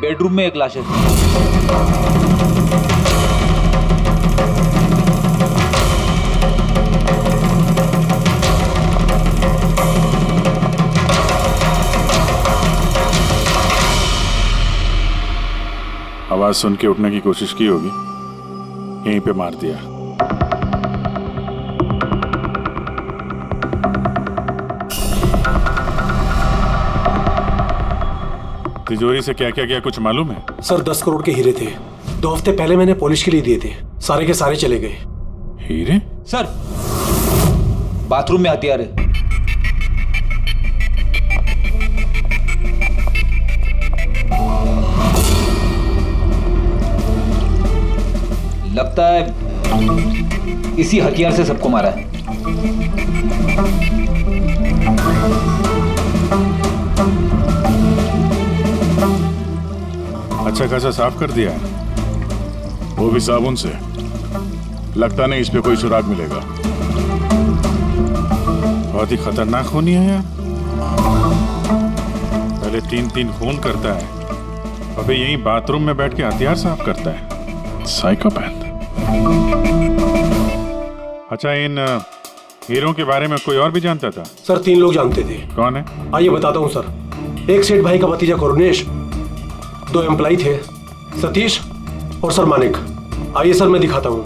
Bedroom में एक लाश है। आवाज सुन के उठने की कोशिश की होगी, यहीं पे मार दिया। तिजोरी से क्या क्या गया कुछ मालूम है? सर 10 करोड़ के हीरे थे, 2 हफ्ते पहले मैंने पॉलिश के लिए दिए थे, सारे के सारे चले गए। हीरे? सर बाथरूम में हथियार है। लगता है इसी हथियार से सबको मारा है। अच्छा खासा साफ कर दिया है, वो भी साबुन से। लगता नहीं इस पे कोई सुराग मिलेगा। बहुत ही खतरनाक खूनी है यार। पहले 3-3 खून करता है, अबे यहीं बाथरूम में बैठ के हथियार साफ करता है। साइकोपैथ। अच्छा, इन हीरों के बारे में कोई और भी जानता था? सर 3 लोग जानते थे। कौन है? आइए बताता हूँ सर। एक सेठ भाई का भतीजा करुणेश, 2 एम्प्लॉय थे, सतीश और सर मानिक। आइए सर मैं दिखाता हूँ।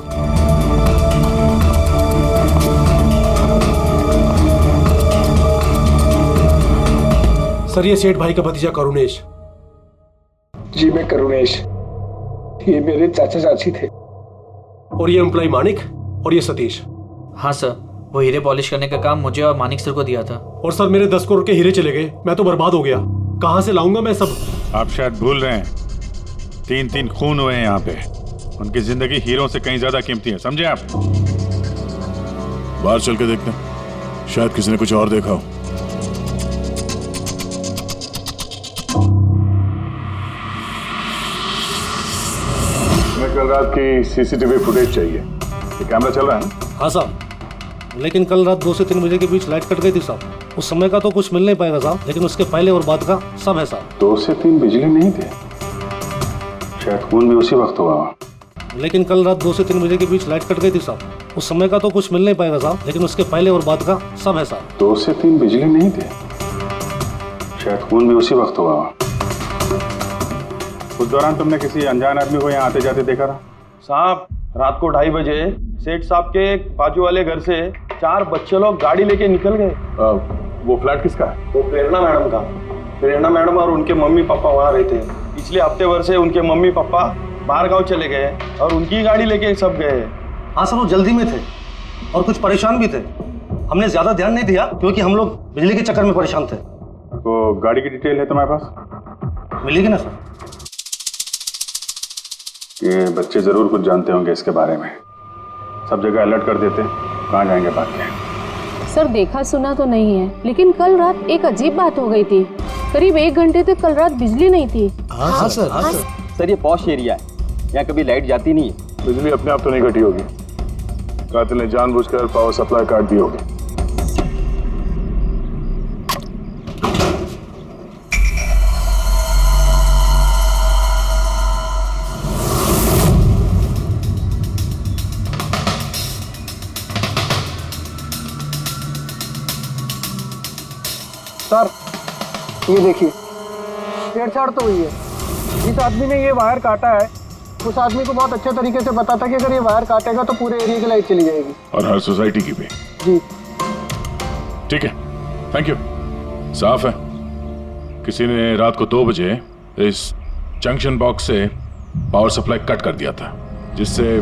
सर ये सेठ भाई का भतीजा करुणेश। जी मैं करुणेश, ये मेरे चाचा चाची थे। और ये एम्प्लॉय मानिक और ये सतीश। हाँ सर, वो हीरे पॉलिश करने का काम मुझे और मानिक सर को दिया था। और सर मेरे 10 करोड़ के हीरे चले गए, मैं तो बर्बाद हो गया। कहाँ से लाऊंगा मैं सब? आप शायद भूल रहे हैं, 3-3 खून हुए हैं यहाँ पे। उनकी जिंदगी हीरों से कहीं ज्यादा कीमती है, समझे आप? बाहर चल के देखते हैं, शायद किसी ने कुछ और देखा हो। हमें कल रात की सीसीटीवी फुटेज चाहिए। ये कैमरा चल रहा है ना? हाँ साहब, लेकिन कल रात 2 से 3 बजे के बीच लाइट कट गई थी साहब। उस समय का तो कुछ मिल नहीं पाएगा साहब, लेकिन उसके पहले और बाद का सब है साहब। 2 से 3 बिजली नहीं थे, शायद खून भी उसी वक्त हुआ। लेकिन कल रात 2 से 3 बजे के बीच लाइट कट गई थी साहब। उस समय का तो कुछ मिल नहीं पाएगा साहब, लेकिन उसके पहले और बाद का सब है साहब। 2 से 3 बिजली नहीं थे, शायद खून भी उसी वक्त हुआ। उस दौरान तुमने किसी अनजान आदमी को यहाँ आते जाते देखा था? साहब रात को 2:30 बजे सेठ साहब के बाजू वाले घर से 4 बच्चे लोग गाड़ी लेके निकल गए। वो फ्लैट किसका है? वो प्रेरणा मैडम का। प्रेरणा मैडम और उनके मम्मी पापा वहाँ रहते हैं। पिछले हफ्ते भर से उनके मम्मी पापा बाहर गाँव चले गए और उनकी गाड़ी लेके सब गए। हाँ सर, वो जल्दी में थे और कुछ परेशान भी थे। हमने ज्यादा ध्यान नहीं दिया क्योंकि हम लोग बिजली के चक्कर में परेशान थे। वो गाड़ी की डिटेल है तुम्हारे पास? मिलेगी ना सर? ये बच्चे जरूर कुछ जानते होंगे इसके बारे में। सब जगह अलर्ट कर देते, कहाँ जाएंगे बात के। सर देखा सुना तो नहीं है, लेकिन कल रात एक अजीब बात हो गई थी। करीब 1 घंटे तक कल रात बिजली नहीं थी। हाँ सर। सर ये पॉश एरिया है, यहाँ कभी लाइट जाती नहीं है। बिजली अपने आप तो नहीं कटी होगी, कातिल ने जानबूझकर पावर सप्लाई काट दी होगी। सर ये देखिए, छेड़छाड़ तो हुई है। जिस आदमी ने ये वायर काटा है उस आदमी को बहुत अच्छे तरीके से पता था कि अगर ये वायर काटेगा तो पूरे एरिया की लाइट चली जाएगी। और हर सोसाइटी की भी। जी ठीक है, थैंक यू। साफ है, किसी ने रात को 2 बजे इस जंक्शन बॉक्स से पावर सप्लाई कट कर दिया था, जिससे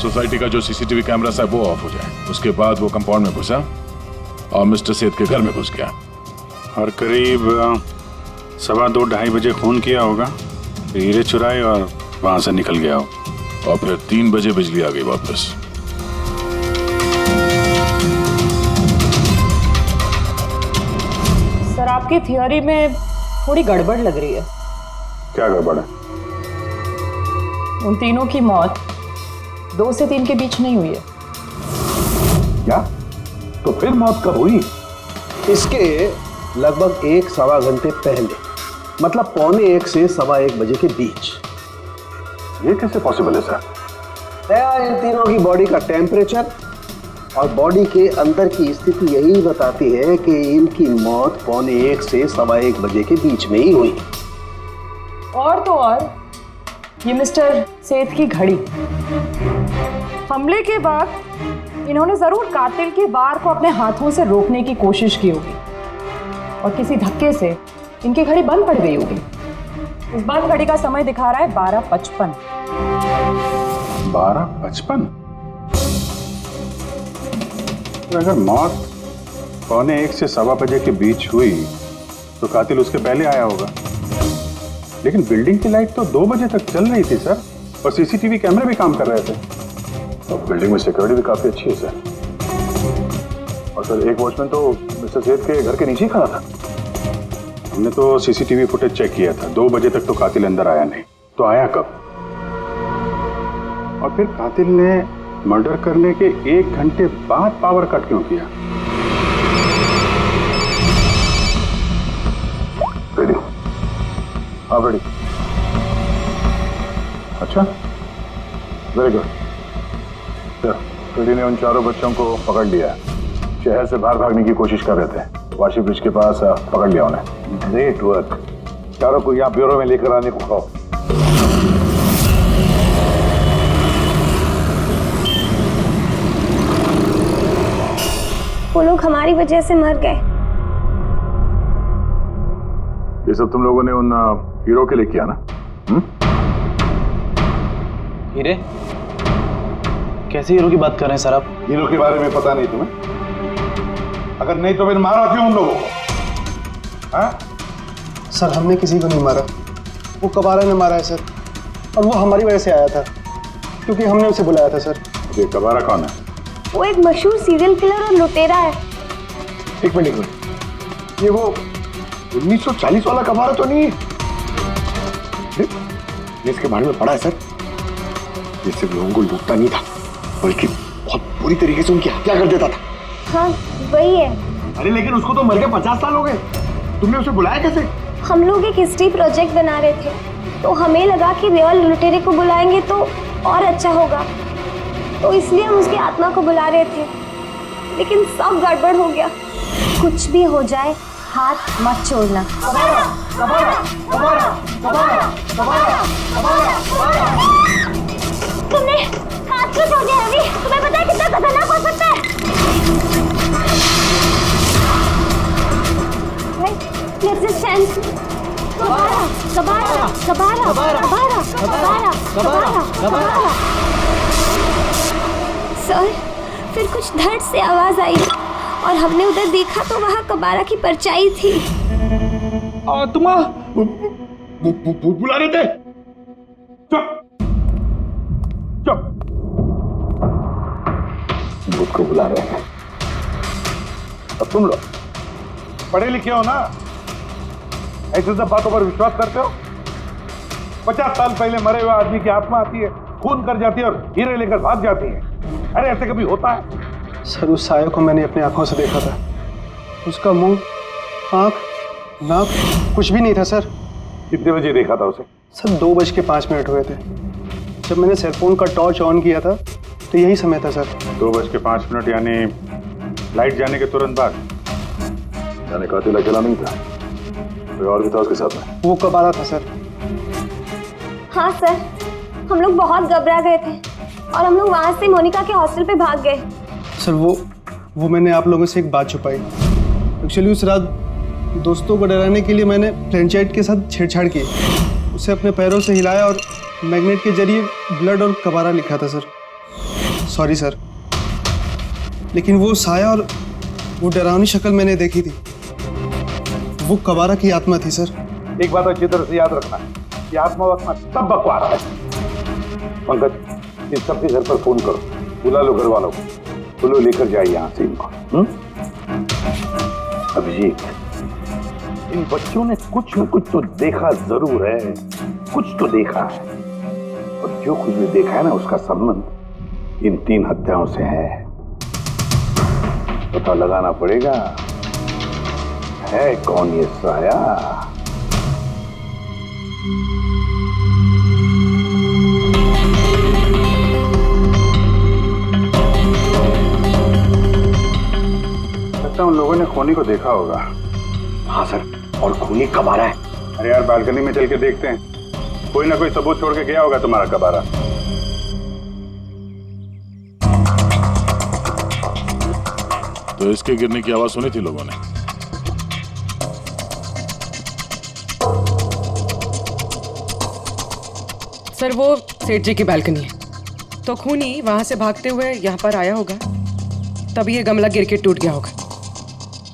सोसाइटी का जो सीसीटीवी कैमरा है वो ऑफ हो जाए। उसके बाद वो कंपाउंड में घुसा और मिस्टर सेठ के घर में घुस गया। और करीब 2:15-2:30 बजे खून किया होगा, हीरे चुराए और वहां से निकल गया हो। और फिर 3 बजे बिजली आ गई वापस। सर आपकी थियोरी में थोड़ी गड़बड़ लग रही है। क्या गड़बड़ है? उन तीनों की मौत 2 से 3 के बीच नहीं हुई है। क्या? तो फिर मौत कब हुई? इसके लगभग 1-1.25 घंटे पहले। मतलब 1:15 से 1:15 बजे के बीच। ये कैसे पॉसिबल है सर? इन तीनों की बॉडी का टेम्परेचर और बॉडी के अंदर की स्थिति यही बताती है कि इनकी मौत 1:15 से 1:15 बजे के बीच में ही हुई। और तो और ये मिस्टर सेठ की घड़ी, हमले के बाद इन्होंने जरूर कातिल के वार को अपने हाथों से रोकने की कोशिश की होगी और किसी धक्के से इनकी घड़ी बंद पड़ गई होगी। इस बंद घड़ी का समय दिखा रहा है 12:55। 12:55? अगर मौत 1:15 से 1:15 बजे के बीच हुई तो कातिल उसके पहले आया होगा। लेकिन बिल्डिंग की लाइट तो 2 बजे तक चल रही थी सर, और सीसीटीवी कैमरे भी काम कर रहे थे। और बिल्डिंग में सिक्योरिटी भी काफी अच्छी है सर। और सर एक वॉचमैन तो मिस्टर सेठ के घर के नीचे ही खड़ा था। हमने तो सीसीटीवी फुटेज चेक किया था, 2 बजे तक तो कातिल अंदर आया नहीं। तो आया कब? और फिर कातिल ने मर्डर करने के 1 घंटे बाद पावर कट क्यों किया? रेडी? हाँ रेडी। अच्छा, वेरी गुड। रेडी ने उन चारों बच्चों को पकड़ लिया। शहर से बाहर भागने की कोशिश कर रहे थे, वाशी ब्रिज के पास पकड़ लिया उन्हें। Great work. चारों को यहाँ ब्यूरो में लेकर आने को कहो। वो लोग हमारी वजह से मर गए। ये सब तुम लोगों ने उन हीरो के लिए किया ना? हीरे? कैसे हीरो की बात कर रहे हैं सर आप? हीरो के बारे में पता नहीं तुम्हें? अगर नहीं तो फिर मारा क्यों उन लोगों को? हाँ? सर हमने किसी को नहीं मारा, वो कबारा ने मारा है सर, और वो हमारी वजह से आया था क्योंकि हमने उसे बुलाया था सर। ये कबारा कौन है? वो एक मशहूर सीरियल किलर और लुटेरा है। एक मिनट, ये वो 1940 वाला कबारा तो नहीं है? इसके बारे में पढ़ा है सर। ये सिर्फ लोगों को लूटता नहीं था, बल्कि बहुत बुरी तरीके से उनकी हत्या कर देता था। हाँ वही है। अरे लेकिन उसको तो मर के 50 साल हो गए, तुमने उसे बुलाया कैसे? हम लोग एक हिस्ट्री प्रोजेक्ट बना रहे थे, तो हमें लगा कि रियल लुटेरे को बुलाएंगे तो और अच्छा होगा, तो इसलिए हम उसकी आत्मा को बुला रहे थे। लेकिन सब गड़बड़ हो गया। कुछ भी हो जाए हाथ मत छोड़ना। तुमने हाथ क्यों छोड़ दिया रवि? तुम्हें पता है कितना खतरनाक हो सकता है? सर, फिर कुछ धड़ से आवाज आई और हमने उधर देखा तो वहाँ कबारा की परछाई थी। तुम बुला रहे थे? चुप चुप। भूत को बुला रहे हैं। अब तुम लोग पढ़े लिखे हो ना, ऐसे सब बातों पर विश्वास करते हो? 50 साल पहले मरे हुए आदमी की आत्मा आती है, खून कर जाती है और हीरे लेकर भाग जाती है। अरे ऐसे कभी होता है? सर उस साया को मैंने अपनी आंखों से देखा था। उसका मुंह, आंख, नाक कुछ भी नहीं था सर। कितने बजे देखा था उसे? सर 2:05 हुए थे। जब मैंने सेलफोन का टॉर्च ऑन किया था तो यही समय था सर। 2:05 यानी लाइट जाने के तुरंत बाद? यानी कातिल अकेला नहीं था, कोई और भी था उसके साथ में? वो कबारा था सर। हाँ सर, हम लोग बहुत घबरा गए थे और हम लोग वहाँ से मोनिका के हॉस्टल पे भाग गए। सर वो मैंने आप लोगों से एक बात छुपाई। एक्चुअली उस रात दोस्तों को डराने के लिए मैंने फ्रेंचाइट के साथ छेड़छाड़ की, उसे अपने पैरों से हिलाया और मैग्नेट के जरिए ब्लड और कबारा लिखा था सर। सॉरी सर, लेकिन वो साया और वो डरावनी शक्ल मैंने देखी थी, वो कबारा की आत्मा थी सर। एक बात अच्छी तरह से याद रखना, ये आत्मा वात्मा सब बकवास है। पंकज, इस सबके घर पर फोन करो, बुला लो घर वालों को, बोलो लेकर जाए यहाँ से इनको। अभिजीत, इन बच्चों ने कुछ न कुछ तो देखा जरूर है, कुछ तो देखा है, और जो कुछ भी देखा है ना उसका संबंध इन 3 हत्याओं से है। पता लगाना पड़ेगा है कौन ये साया लगता है उन लोगों ने खूनी को देखा होगा। हाँ सर, और खूनी कब आ रहा है? अरे यार बालकनी में चल के देखते हैं, कोई ना कोई सबूत छोड़ के गया होगा तुम्हारा कबारा। तो इसके गिरने की आवाज सुनी थी लोगों ने? सर वो सेठ जी की बालकनी है, तो खूनी वहां से भागते हुए यहाँ पर आया होगा, तभी ये गमला गिर के टूट गया होगा।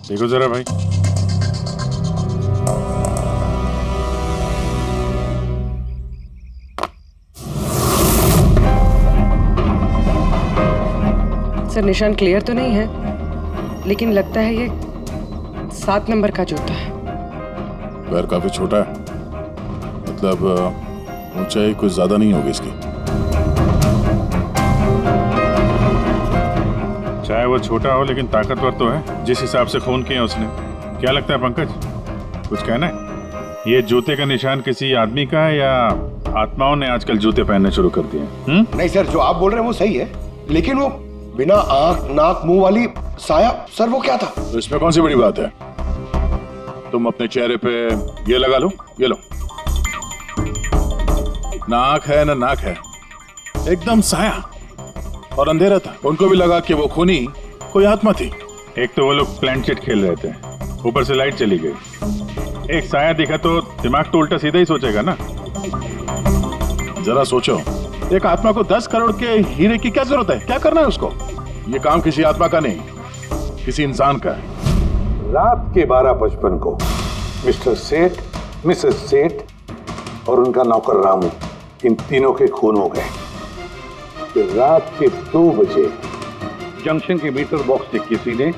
देखो जरा भाई। सर निशान क्लियर तो नहीं है, लेकिन लगता है ये 7 नंबर का जूता है। पैर काफी छोटा है, मतलब ऊंचाई कुछ ज्यादा नहीं होगी इसकी। चाहे वो छोटा हो लेकिन ताकतवर तो है, जिस हिसाब से खून किया उसने। क्या लगता है पंकज, कुछ कहना है? ये जूते का निशान किसी आदमी का है या आत्माओं ने आजकल जूते पहनने शुरू कर दिए? नहीं सर, जो आप बोल रहे हैं वो सही है, लेकिन वो बिना आंख नाक मुंह वाली साया, सर वो क्या था? तो इसमें कौन सी बड़ी बात है? तुम अपने चेहरे पे ये लगा लो, ये लो। ना आंख है ना नाक है, एकदम साया और अंधेरा था। उनको भी लगा कि वो खूनी कोई आत्मा थी। एक तो वो लोग प्लेनचेट खेल रहे थे, ऊपर से लाइट चली गई, एक साया दिखा तो दिमाग तो उल्टा सीधा ही सोचेगा ना। जरा सोचो, एक आत्मा को 10 करोड़ के हीरे की क्या जरूरत है? क्या करना है उसको? ये काम किसी आत्मा का नहीं, किसी इंसान का है। रात के 12:55 को मिस्टर सेठ, मिसेस सेठ और उनका नौकर रामू, इन तीनों के खून हो गए। फिर रात के 2 बजे जंक्शन के मीटर बॉक्स से किसी ने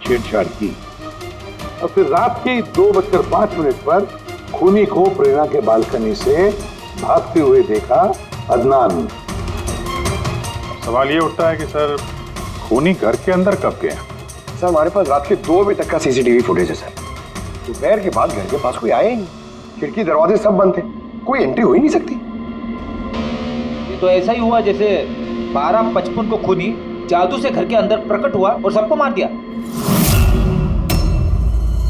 छेड़छाड़ की और फिर रात के 2:05 पर खूनी को प्रेरणा के बालकनी से भागते हुए देखा अदनान। सवाल ये उठता है कि सर खूनी घर के अंदर कब गया? सर हमारे पास रात के 2 बजे तक का सीसीटीवी फुटेज है सर। दोपहर के बाद घर के पास कोई आया ही नहीं, खिड़की दरवाजे सब बंद थे, कोई एंट्री हो ही नहीं सकती। ये तो ऐसा ही हुआ जैसे 12:55 को खूनी जादू से घर के अंदर प्रकट हुआ और सबको मार दिया।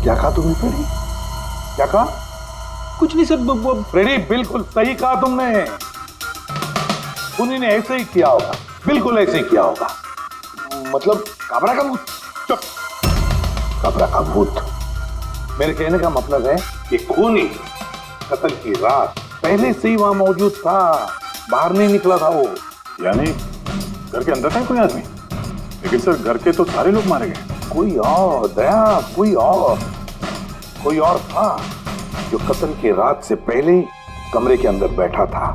क्या कहा तुमने फ्रेडी? क्या कहा? कुछ नहीं सर, फ्रेडी बिल्कुल सही कहा तुमने। खूनी ने ऐसे ही किया होगा, बिल्कुल ऐसे ही किया होगा। मतलब काबरा का भूत? चुप, काबरा का भूत। मेरे कहने का मतलब है कि खूनी कत्ल की रात पहले से ही वहां मौजूद था, बाहर नहीं निकला था वो। यानी घर के अंदर था कोई आदमी, लेकिन सर घर के तो सारे लोग मारे गए। कोई और दया, कोई और था जो कत्ल की रात से पहले ही कमरे के अंदर बैठा था,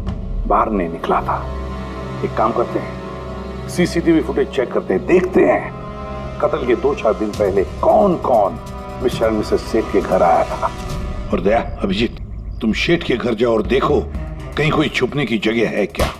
बाहर नहीं निकला था। एक काम करते हैं, सीसीटीवी फुटेज चेक करते हैं, देखते हैं कत्ल के 2-4 दिन पहले कौन कौन मिस्टर मिसेस सेठ के घर आया था। और दया, अभिजीत, तुम शेठ के घर जाओ और देखो कहीं कोई छुपने की जगह है क्या।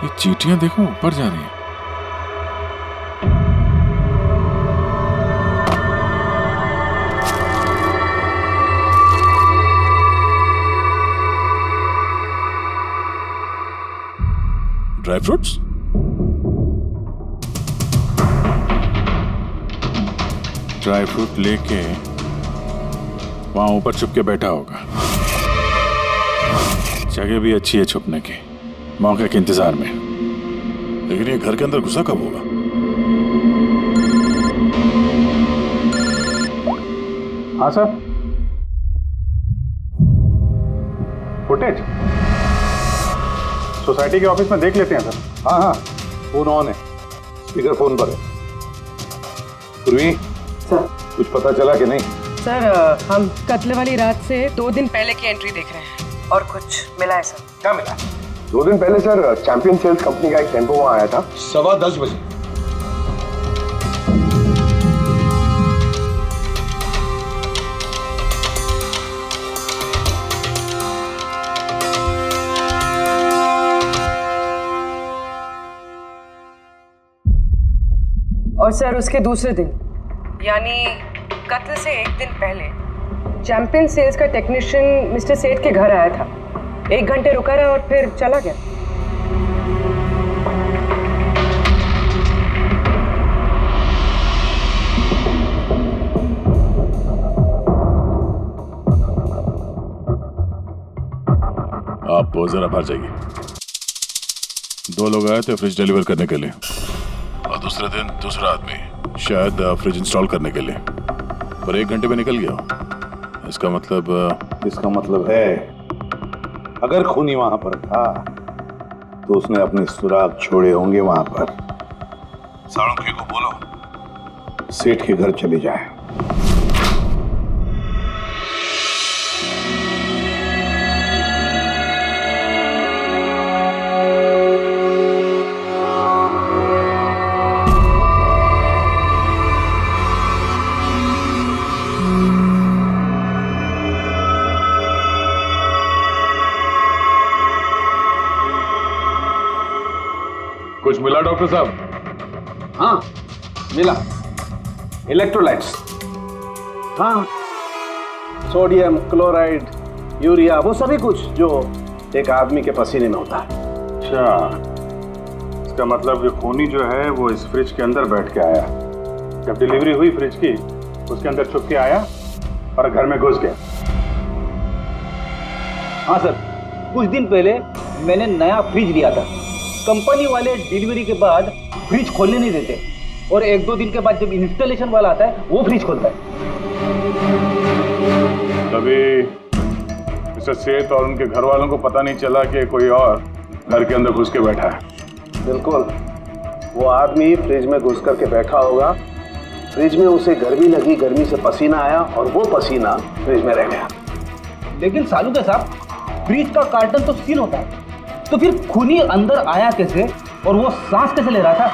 ये चींटियां देखो ऊपर जा रही हैं। Dry fruits? ड्राई फ्रूट लेके वहां ऊपर छुप के बैठा होगा। जगह भी अच्छी है छुपने की, मौके के इंतजार में। लेकिन ये घर के अंदर घुसा कब होगा? हाँ सर, फुटेज सोसाइटी के ऑफिस में देख लेते हैं सर। हाँ हाँ, फोन ऑन है, स्पीकर फोन पर है। पूर्वी सर, कुछ पता चला कि नहीं? सर हम कत्ल वाली रात से 2 दिन पहले की एंट्री देख रहे हैं और कुछ मिला है सर। क्या मिला? 2 दिन पहले सर चैंपियन सेल्स कंपनी का एक टेम्पो वहां आया था 10:15 बजे। और सर उसके दूसरे दिन यानी कत्ल से 1 दिन पहले चैंपियन सेल्स का टेक्नीशियन मिस्टर सेठ के घर आया था। 1 घंटे रुका रहा और फिर चला गया। आप जरा बाहर जाइए। 2 लोग आए थे फ्रिज डिलीवर करने के लिए और दूसरे दिन दूसरा आदमी शायद फ्रिज इंस्टॉल करने के लिए, पर 1 घंटे में निकल गया। इसका मतलब है अगर खूनी वहां पर था तो उसने अपने सुराग छोड़े होंगे वहां पर। साळुंखे को बोलो सेठ के घर चले जाए। कुछ मिला डॉक्टर साहब? हाँ मिला, इलेक्ट्रोलाइट्स। हाँ, सोडियम क्लोराइड, यूरिया, वो सभी कुछ जो एक आदमी के पसीने में होता है। अच्छा, इसका मतलब ये खूनी जो है वो इस फ्रिज के अंदर बैठ के आया। जब डिलीवरी हुई फ्रिज की उसके अंदर छुप के आया और घर में घुस गया। हाँ सर, कुछ दिन पहले मैंने नया फ्रिज लिया था। कंपनी वाले डिलीवरी के बाद फ्रिज खोलने नहीं देते और 1-2 दिन के बाद जब इंस्टॉलेशन वाला आता है वो फ्रिज खोलता है। तभी मिस्टर सेठ और उनके घर वालों को पता नहीं चला कि कोई और घर के अंदर घुस के बैठा है। बिल्कुल, वो आदमी फ्रिज में घुस करके बैठा होगा। फ्रिज में उसे गर्मी लगी, गर्मी से पसीना आया और वो पसीना फ्रिज में रह गया। लेकिन सालुंखे साहब, फ्रिज का कार्टन तो सील होता है, तो फिर खूनी अंदर आया कैसे और वो सांस कैसे ले रहा था?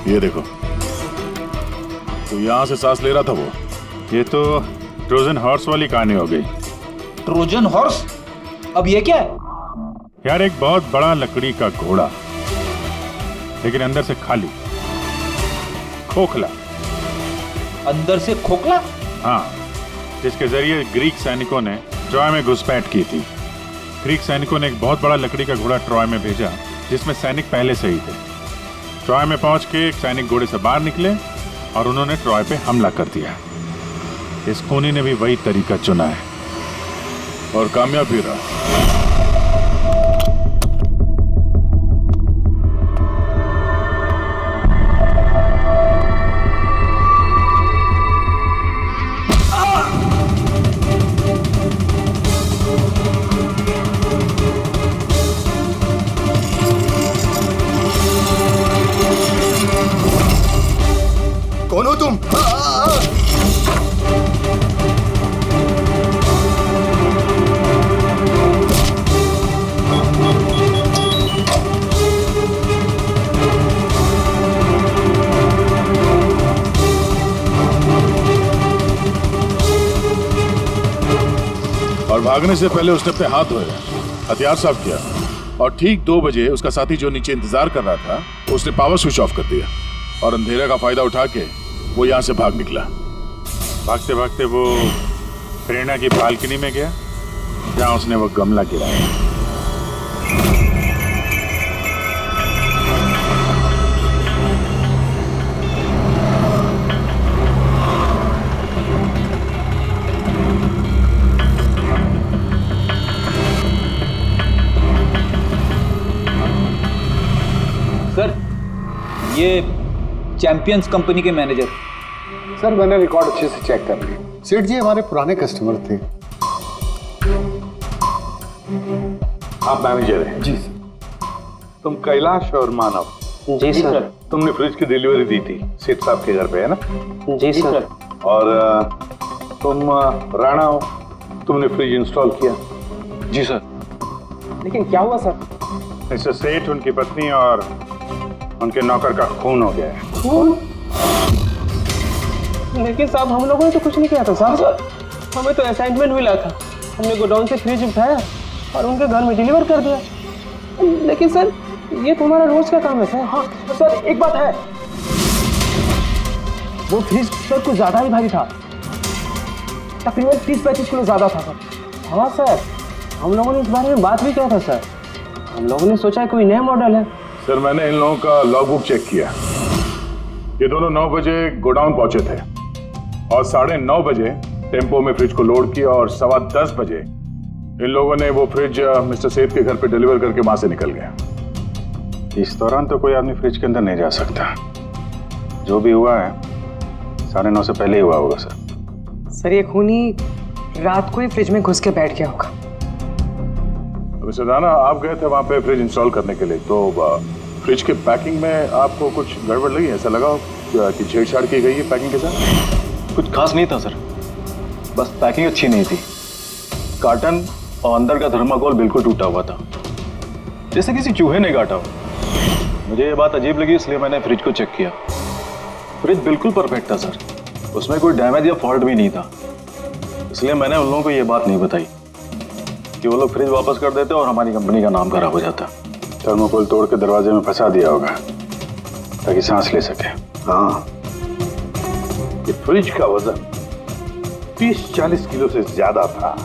ये देखो, तो यहां से सांस ले रहा था वो। ये तो ट्रोजन हॉर्स वाली कहानी हो गई। Trojan horse? अब ये क्या है? यार, एक बहुत बड़ा लकड़ी का घोड़ा, लेकिन अंदर से खाली, खोखला। अंदर से खोखला? हाँ, जिसके जरिए ग्रीक सैनिकों ने ट्रॉय में घुसपैठ की थी। ग्रीक सैनिकों ने एक बहुत बड़ा लकड़ी का घोड़ा ट्रॉय में भेजा जिसमें सैनिक पहले से ही थे। ट्रॉय में पहुंच के एक सैनिक घोड़े से बाहर निकले और उन्होंने ट्रॉय पे हमला कर दिया। इस खूनी ने भी वही तरीका चुना है और कामयाब भी रहा। कौन हो तुम? और भागने से पहले उसने अपने हाथ धोए, हथियार साफ किया और ठीक 2 बजे उसका साथी जो नीचे इंतजार कर रहा था उसने पावर स्विच ऑफ कर दिया और अंधेरे का फायदा उठा के वो यहाँ से भाग निकला। भागते भागते वो प्रेरणा की बालकनी में गया जहाँ उसने वो गमला गिराया। सर, ये चैंपियंस कंपनी के मैनेजर। सर, मैंने रिकॉर्ड अच्छे से चेक कर लिया। सेठ जी हमारे पुराने कस्टमर थे। आप मैनेजर हैं? जी सर। तुम कैलाश और मानव। जी सर। तुमने फ्रिज की डिलीवरी दी थी सेठ साहब के घर पे, है ना? जी सर। और तुम राणा हो, तुमने फ्रिज इंस्टॉल किया। जी सर। लेकिन क्या हुआ सर? मिस्टर सेठ, उनकी पत्नी और उनके नौकर का खून हो गया है। खून? लेकिन साहब हम लोगों ने तो कुछ नहीं किया था साहब। हमें तो असाइनमेंट मिला था, हमने गोडाउन से फ्रिज उठाया और उनके घर में डिलीवर कर दिया। लेकिन सर ये तुम्हारा रोज का काम है सर। हाँ सर, एक बात है, वो फ्रिज सर कुछ ज्यादा ही भारी था, तकरीबन 30-35 किलो ज्यादा था सर। हाँ सर, हम लोगों ने इस बारे में बात भी किया था सर। हम लोगों ने सोचा कोई नया मॉडल है। सर मैंने इन लोगों का लॉगबुक चेक किया। ये दोनों 9 बजे गोडाउन पहुंचे थे और 9:30 बजे टेम्पो में फ्रिज को लोड किया और 10:15 बजे इन लोगों ने वो फ्रिज मिस्टर सेठ के घर पे डिलीवर करके वहां से निकल गया। इस दौरान तो कोई आदमी फ्रिज के अंदर नहीं जा सकता। जो भी हुआ है 9:30 से पहले ही हुआ होगा सर। सर ये खूनी रात को ही फ्रिज में घुस के बैठ गया होगा। मिस्टर राणा, आप गए थे वहां पे फ्रिज इंस्टॉल करने के लिए, तो फ्रिज के पैकिंग में आपको कुछ गड़बड़ लगी? ऐसा लगा कि छेड़छाड़ की गई है पैकिंग के साथ? कुछ खास नहीं था सर, बस पैकिंग अच्छी नहीं थी। कार्टन और अंदर का थर्माकोल बिल्कुल टूटा हुआ था, जैसे किसी चूहे ने काटा हो। मुझे ये बात अजीब लगी, इसलिए मैंने फ्रिज को चेक किया। फ्रिज बिल्कुल परफेक्ट था सर, उसमें कोई डैमेज या फॉल्ट भी नहीं था। इसलिए मैंने उन लोगों को ये बात नहीं बताई कि वो लोग फ्रिज वापस कर देते और हमारी कंपनी का नाम खराब हो जाता। थर्माकोल तोड़ के दरवाजे में फंसा दिया होगा ताकि सांस ले सके। हाँ, ये फ्रिज का वजन 30-40 किलो से ज्यादा था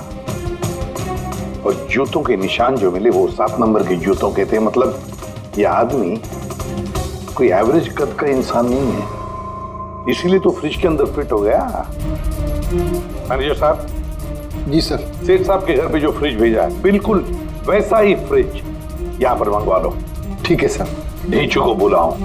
और जूतों के निशान जो मिले वो 7 नंबर के जूतों के थे। मतलब ये आदमी कोई एवरेज कद का इंसान नहीं है, इसीलिए तो फ्रिज के अंदर फिट हो गया। मैनेजर साहब। जी सर। सेठ साहब के घर पे जो फ्रिज भेजा है बिल्कुल वैसा ही फ्रिज यहाँ पर मंगवा लो। ठीक है सर। ढीचू को बुलाओ।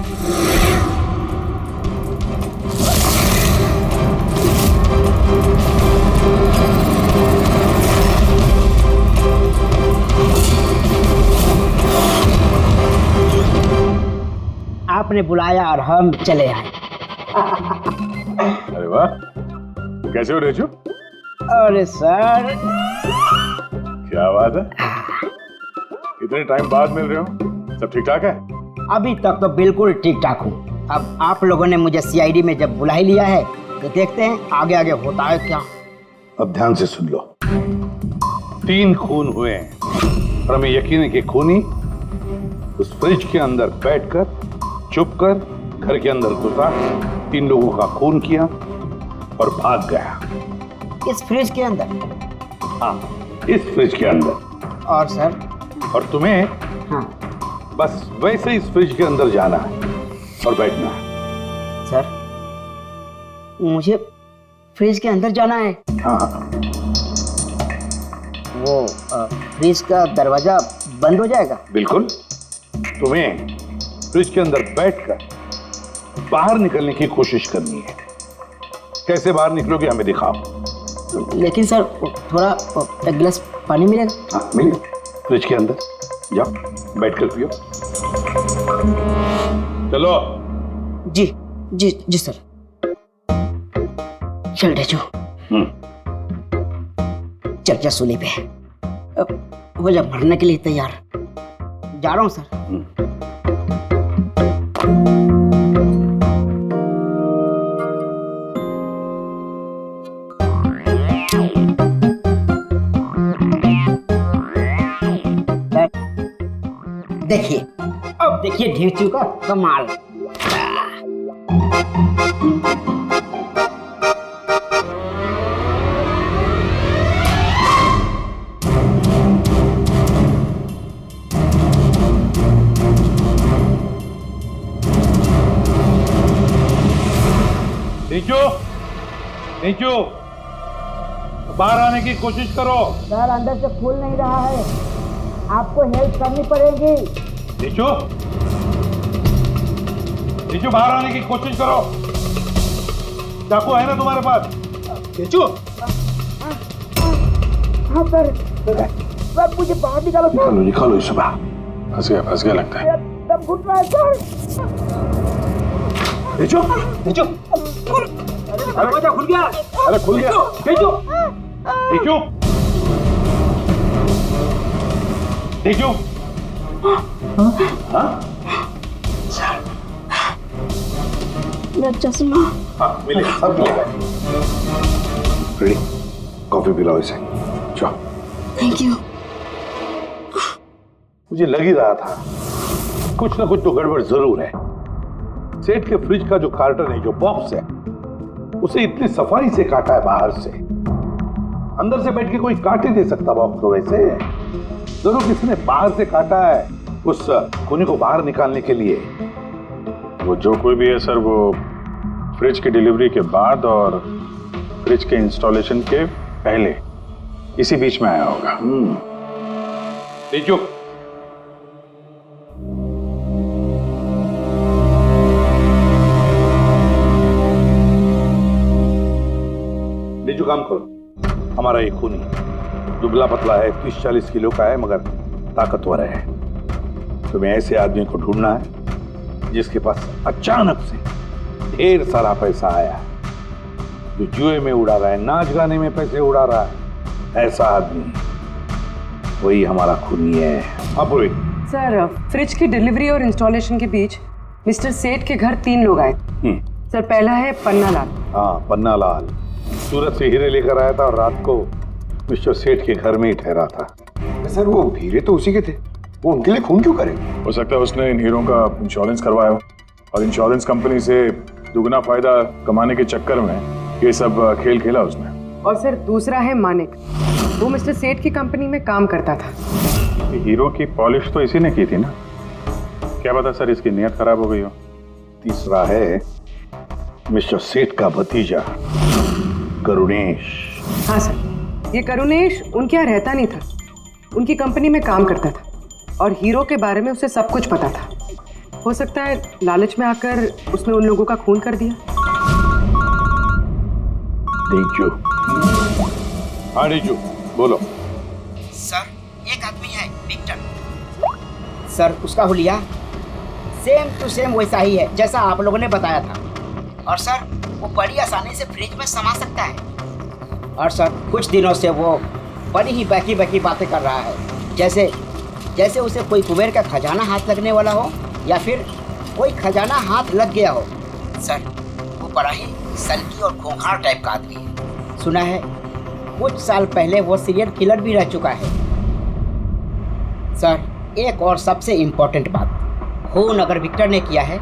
आपने बुलाया और हम चले आए। अरे वाह, कैसे हो रेजू? अरे सर, क्या बात है, इतने टाइम बाद मिल रहे हो, सब ठीक ठाक है? अभी तक तो बिल्कुल ठीक ठाक हूँ। अब आप लोगों ने मुझे सीआईडी में जब बुला ही लिया है तो देखते हैं आगे आगे होता है क्या। अब ध्यान से सुन लो। 3 खून हुए हैं और हमें यकीन है कि खूनी उस फ्रिज के अंदर बैठकर चुपकर घर के अंदर घुसा, 3 लोगों का खून किया और भाग गया। इस फ्रिज के अंदर? हाँ, इस फ्रिज के अंदर। और सर? और तुम्हें हाँ, बस वैसे इस फ्रिज के अंदर जाना है और बैठना है। सर मुझे फ्रिज के अंदर जाना है? हाँ। वो फ्रिज का दरवाजा बंद हो जाएगा? बिल्कुल। तुम्हें फ्रिज के अंदर बैठकर बाहर निकलने की कोशिश करनी है। कैसे बाहर निकलोगे हमें दिखाओ। लेकिन सर थोड़ा एक गिलास पानी मिलेगा? हाँ मिलेगा, फ्रिज के अंदर जाओ, बैठकर पियो। चलो। जी जी जी सर। चल रेजू, चल जा सूली पे, हो जा मरने के लिए तैयार। जा रहा हूँ सर। देखिए, अब देखिए ढेंचू का कमाल। नीचू, नीचू, बाहर आने की कोशिश करो। सर अंदर से खुल नहीं रहा है, आपको हेल्प करनी पड़ेगी। नीचू, नीचू बाहर आने की कोशिश करो। चाकू है ना तुम्हारे पास? नीचू। हाँ सर, सर मुझे बाहर निकालो। निकालो निकालो इसे बाहर। फंस गया लगता है। दम घुट रहा है सर। भेजो भेजो। दरवाजा खुल गया। अरे खुल गया। भेजो देखो देखो। हाँ मेरा चश्मा। हाँ मिलेगा, सब मिलेगा। रेडी, कॉफी पिलाओ इसे। चलो। Thank you. मुझे लग ही रहा था कुछ ना कुछ तो गड़बड़ जरूर है। सेठ के फ्रिज का जो कार्टन है, जो बॉक्स है, उसे इतनी सफाई से काटा है बाहर से। अंदर से बैठ के कोई काट ही दे सकता बॉक्स को वैसे। जरूर किसी ने बाहर से काटा है उस खूनी को बाहर निकालने के लिए। वो जो कोई भी है सर, वो फ्रिज की डिलीवरी के बाद और फ्रिज के इंस्टॉलेशन के पहले इसी बीच में आया होगा। देखो जो काम करो। हमारा ये खूनी दुबला पतला है, 30-40 किलो का है, मगर ताकतवर है। तुम्हें ऐसे आदमी को ढूंढना है जिसके पास अचानक से ढेर सारा पैसा आया है, जो जुए में उड़ा रहा है, नाच गाने में पैसे उड़ा रहा है। ऐसा आदमी वही हमारा खूनी है। अब सर, फ्रिज की डिलीवरी और इंस्टॉलेशन के बीच मिस्टर सेठ के घर 3 लोग आए। सर, पहला है पन्ना लाल। हाँ, पन्ना लाल सूरत से हीरे लेकर आया था और रात को मिस्टर सेठ के घर में ही ठहरा था। सर, वो हीरे तो उसी के थे, वो उनके लिए खून क्यों करे? हो सकता है उसने इन हीरों का इंश्योरेंस करवाया हो और इंश्योरेंस कंपनी से दुगना फायदा कमाने के चक्कर में ये सब खेल खेला उसने। और सर, दूसरा है मानिक। वो मिस्टर सेठ की कंपनी में काम करता था। हीरो की पॉलिश तो इसी ने की थी ना, क्या पता सर इसकी नीयत खराब हो गई हो। तीसरा है मिस्टर सेठ का भतीजा करुणेश। हाँ सर, ये करुणेश उनके यहाँ रहता नहीं था, उनकी कंपनी में काम करता था और हीरो के बारे में उसे सब कुछ पता था। हो सकता है लालच में आकर उसने उन लोगों का खून कर दिया। देखो, हाँ देखो, बोलो। सर, एक आदमी है विक्टर। सर, उसका हुलिया सेम टू सेम वैसा ही है जैसा आप लोगों ने बताया था। और सर, वो बड़ी आसानी से फ्रिज में समा सकता है। और सर, कुछ दिनों से वो बड़ी ही बकी बातें कर रहा है, जैसे उसे कोई कुबेर का खजाना हाथ लगने वाला हो या फिर कोई खजाना हाथ लग गया हो। सर, वो बड़ा ही सनकी और खूंखार टाइप का आदमी है। सुना है कुछ साल पहले वो सीरियल किलर भी रह चुका है। सर, एक और सबसे इम्पोर्टेंट बात, खून अगर विक्टर ने किया है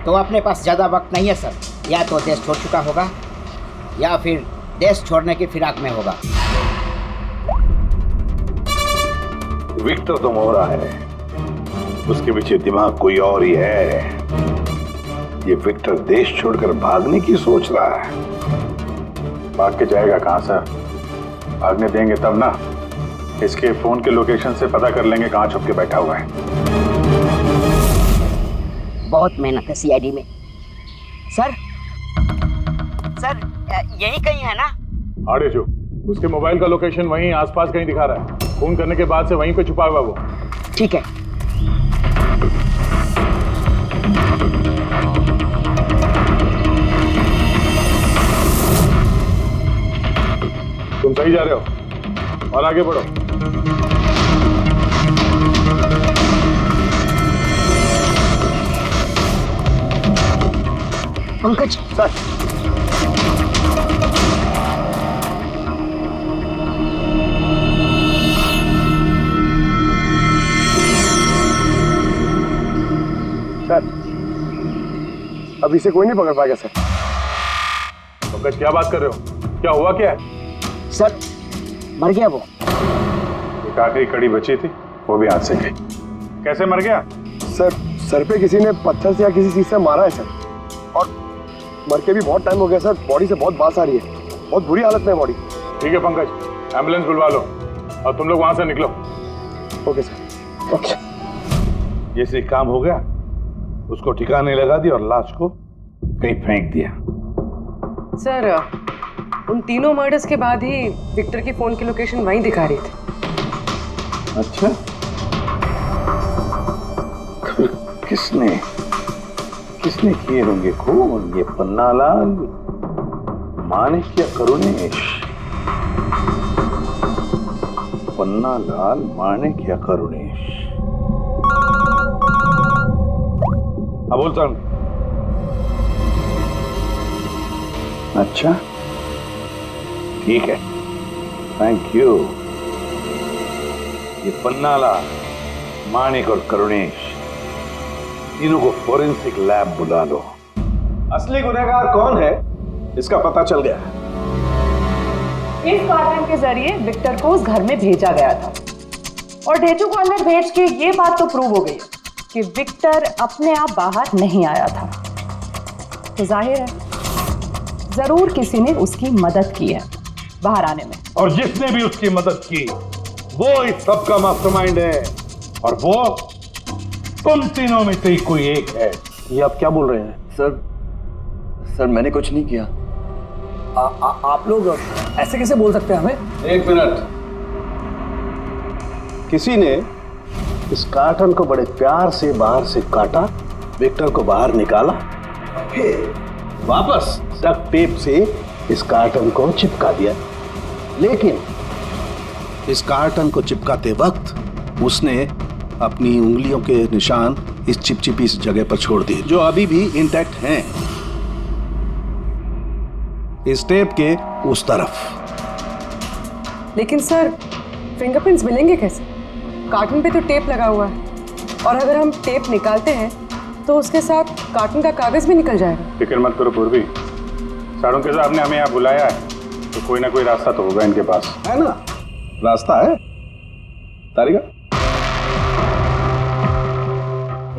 तो अपने पास ज़्यादा वक्त नहीं है सर। या तो देश छोड़ चुका होगा या फिर देश छोड़ने की फिराक में होगा। विक्टर तो मोहरा है, उसके पीछे दिमाग कोई और ही है। ये विक्टर देश छोड़कर भागने की सोच रहा है। भाग के जाएगा कहाँ सर? भागने देंगे तब ना। इसके फोन के लोकेशन से पता कर लेंगे कहाँ छुप के बैठा हुआ है। बहुत मेहनत है सीआईडी में। सर, यही कहीं है ना? अरे जो उसके मोबाइल का लोकेशन वहीं आसपास कहीं दिखा रहा है। फोन करने के बाद से वहीं पे छुपा हुआ वो। ठीक है। तुम सही जा रहे हो और आगे बढ़ो। पंकज सर, अब इसे कोई नहीं पकड़ पाएगा सर। पंकज, क्या बात कर रहे हो? क्या हुआ क्या है? सर, मर गया वो। एक आखिरी कड़ी बची थी, वो भी हाथ से गई। कैसे मर गया? सर पे किसी ने पत्थर से या किसी चीज से मारा है सर, और मर के भी बहुत टाइम हो गया सर। बॉडी से बहुत बास आ रही है, बहुत बुरी हालत में है बॉडी। ठीक है पंकज, एम्बुलेंस बुलवा लो और तुम लोग वहां से निकलो। Okay sir. ओके। जैसे काम हो गया, उसको ठिकाने लगा दिया और लाश को कहीं फेंक दिया। सर, उन तीनों मर्डर्स के बाद ही विक्टर की फोन की लोकेशन वहीं दिखा रही थी। अच्छा, किसने किसने किए होंगे खून? ये पन्नालाल, माणिक या करुणेश? पन्नालाल, माणिक या करुणेश? हाँ बोलता हूं। अच्छा ठीक है, थैंक यू। ये पन्नालाल, माणिक और करुणेश, तीनों को फोरेंसिक लैब बुला लो। असली गुनहगार कौन है इसका पता चल गया। इस कार्टन के जरिए विक्टर को उस घर में भेजा गया था और ढेचू को अंदर भेज के ये बात तो प्रूव हो गई कि विक्टर अपने आप बाहर नहीं आया था। तो जाहिर है जरूर किसी ने उसकी मदद की है बाहर आने में। और जिसने भी उसकी मदद की वो इस सब का मास्टरमाइंड है, और वो तुम तीनों में से ही कोई एक है। ये आप क्या बोल रहे हैं? सर मैंने कुछ नहीं किया। आप लोग ऐसे कैसे बोल सकते हैं हमें? एक मिनट। किसी ने इस कार्टन को बड़े प्यार से बाहर से काटा, विक्टर को बाहर निकाला, फिर वापस डक्ट टेप से इस कार्टन को चिपका दिया। लेकिन इस कार्टन को चिपकाते वक्त उसने अपनी उंगलियों के निशान इस चिपचिपी इस जगह पर छोड़ दिए, जो अभी भी इंटैक्ट हैं, इस टेप के उस तरफ। लेकिन सर फिंगरप्रिंट्स मिलेंगे कैसे? कार्टन पे तो टेप लगा हुआ है, और अगर हम टेप निकालते हैं तो उसके साथ कार्टन का कागज भी निकल जाएगा। फिक्र मत करो पूर्वी, साड़ों के साहब ने हमें यहाँ बुलाया है तो कोई ना कोई रास्ता तो होगा इनके पास। है ना, रास्ता है। तारिका,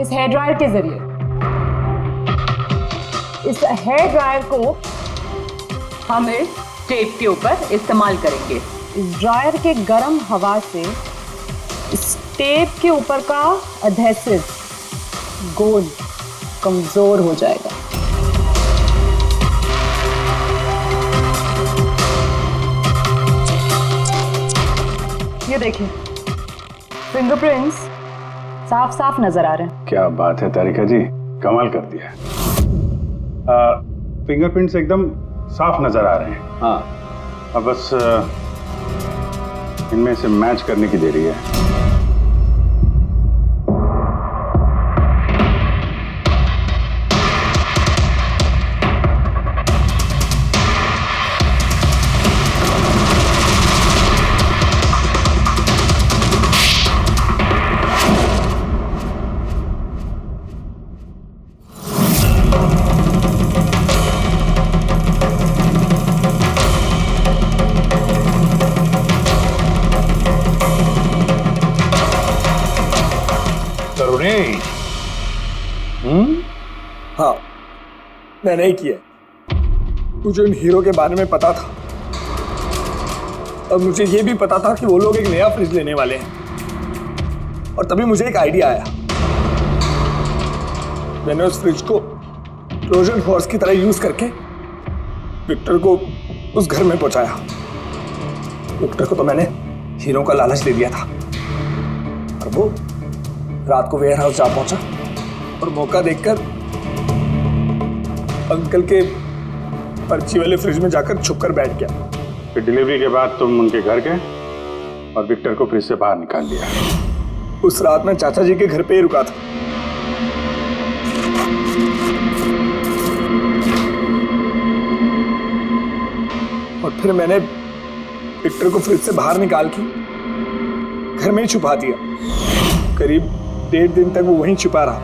इस हेयर ड्रायर के जरिए इस हेयर ड्रायर को हम इस टेप के ऊपर इस्तेमाल करेंगे। इस ड्रायर के गर्म हवा से इस टेप के ऊपर का एडहेसिव गोंद कमजोर हो जाएगा। ये देखिए, फिंगरप्रिंट्स साफ साफ नजर आ रहे हैं। क्या बात है तारिका जी, कमाल कर दिया। फिंगरप्रिंट्स एकदम साफ नजर आ रहे हैं। हाँ, अब बस इनमें से मैच करने की देरी है। हाँ, मैंने ही किया। मुझे उन हीरो के बारे में पता था, और मुझे ये भी पता था कि वो लोग एक नया फ्रिज लेने वाले हैं। और तभी मुझे एक आइडिया आया। मैंने उस फ्रिज को ट्रोजन हॉर्स की तरह यूज करके विक्टर को उस घर में पहुंचाया। विक्टर को तो मैंने हीरो का लालच दे दिया था, और वो रात को वेयर हाउस जा पहुंचा और मौका देखकर अंकल के पर्ची वाले फ्रिज में जाकर छुपकर बैठ गया। फिर डिलीवरी के बाद तुम उनके घर गए और विक्टर को फ्रिज से बाहर निकाल लिया। उस रात मैं चाचा जी के घर पे ही रुका था। और फिर मैंने विक्टर को फ्रिज से बाहर निकाल के घर में ही छुपा दिया। करीब 1.5 दिन तक वो वहीं छुपा रहा।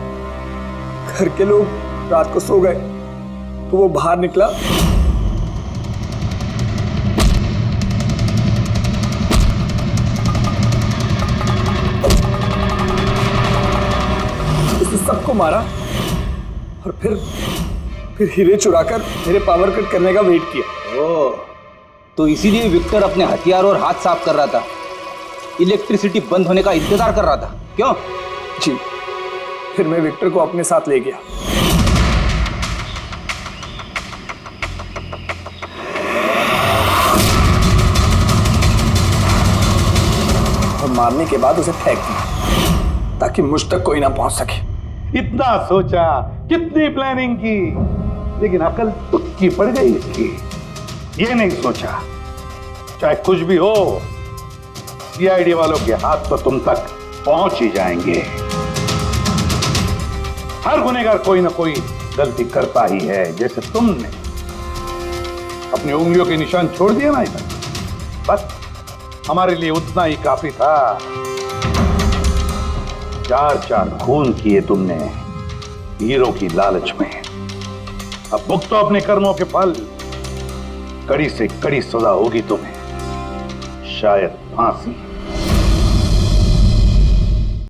घर के लोग रात को सो गए तो वो बाहर निकला। उसने सबको मारा और फिर हीरे चुराकर मेरे पावर कट करने का वेट किया। ओह, तो इसीलिए विक्टर अपने हथियार और हाथ साफ कर रहा था, इलेक्ट्रिसिटी बंद होने का इंतजार कर रहा था, क्यों? जी, फिर मैं विक्टर को अपने साथ ले गया। और मारने के बाद उसे फेंक दिया ताकि मुझ तक कोई ना पहुंच सके। इतना सोचा, कितनी प्लानिंग की, लेकिन अकल तुक्की पड़ गई इसकी। ये नहीं सोचा चाहे कुछ भी हो, सीआईडी वालों के हाथ तो तुम तक पहुंच ही जाएंगे। हर गुनहगार कोई ना कोई गलती करता ही है, जैसे तुमने अपनी उंगलियों के निशान छोड़ दिए ना इधर, बस हमारे लिए उतना ही काफी था। 4 खून किए तुमने हीरो की लालच में। अब भुगतो अपने कर्मों के फल, कड़ी से कड़ी सजा होगी तुम्हें, शायद फांसी।